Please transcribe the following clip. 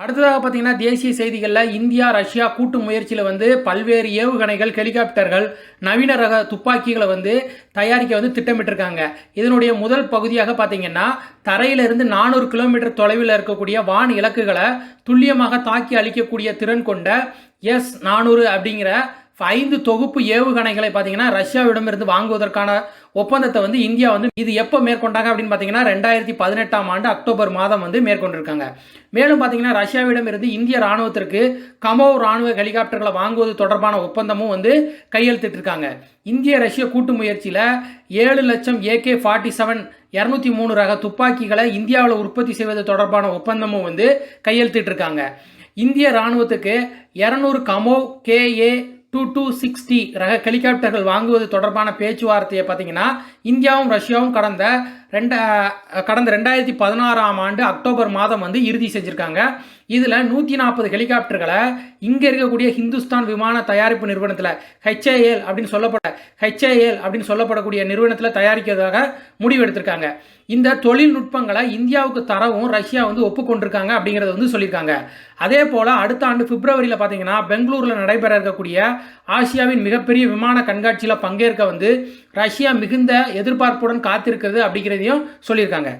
அடுத்ததாக பார்த்தீங்கன்னா தேசிய செய்திகளில் இந்தியா ரஷ்யா கூட்டு முயற்சியில் பல்வேறு ஏவுகணைகள், ஹெலிகாப்டர்கள், நவீன ரக துப்பாக்கிகளை தயாரிக்க திட்டமிட்டிருக்காங்க. இதனுடைய முதல் பகுதியாக பார்த்தீங்கன்னா தரையிலிருந்து 400 கிலோமீட்டர் தொலைவில் இருக்கக்கூடிய வான் இலக்குகளை துல்லியமாக தாக்கி அளிக்கக்கூடிய திறன் கொண்ட S-400 அப்படிங்கிற 5 தொகுப்பு ஏவுகணைகளை பார்த்தீங்கன்னா ரஷ்யாவிடமிருந்து வாங்குவதற்கான ஒப்பந்தத்தை இந்தியா இது எப்போ மேற்கொண்டாங்க அப்படின்னு பார்த்தீங்கன்னா 2018ஆம் ஆண்டு அக்டோபர் மாதம் மேற்கொண்டிருக்காங்க. மேலும் பார்த்தீங்கன்னா ரஷ்யாவிடமிருந்து இந்திய ராணுவத்திற்கு கமோவ் ராணுவ ஹெலிகாப்டர்களை வாங்குவது தொடர்பான ஒப்பந்தமும் கையெழுத்திட்டிருக்காங்க. இந்திய ரஷ்ய கூட்டு முயற்சியில் 7 லட்சம் AK-47 203 ரக துப்பாக்கிகளை இந்தியாவில் உற்பத்தி செய்வது தொடர்பான ஒப்பந்தமும் கையெழுத்திட்டிருக்காங்க. இந்திய ராணுவத்துக்கு 200 கமோவ் KA-2260 ரக ஹெலிகாப்டர்கள் வாங்குவது தொடர்பான பேச்சுவார்த்தையை பார்த்தீங்கன்னா இந்தியாவும் ரஷ்யாவும் கடந்த 2016ஆம் ஆண்டு அக்டோபர் மாதம் இறுதி செஞ்சுருக்காங்க. இதில் 140 ஹெலிகாப்டர்களை இங்கே இருக்கக்கூடிய ஹிந்துஸ்தான் விமான தயாரிப்பு நிறுவனத்தில் HAL அப்படின்னு சொல்லப்படக்கூடிய நிறுவனத்தில் தயாரிக்கிறதாக முடிவெடுத்திருக்காங்க. இந்த தொழில்நுட்பங்களை இந்தியாவுக்கு தரவும் ரஷ்யா ஒப்புக்கொண்டிருக்காங்க அப்படிங்கிறத சொல்லியிருக்காங்க. அதே போல் அடுத்த ஆண்டு பிப்ரவரியில் பார்த்தீங்கன்னா பெங்களூரில் நடைபெற இருக்கக்கூடிய ஆசியாவின் மிகப்பெரிய விமான கண்காட்சியில் பங்கேற்க ரஷ்யா மிகுந்த எதிர்பார்ப்புடன் காத்திருக்கிறது அப்படிங்கிறதையும் சொல்லியிருக்காங்க.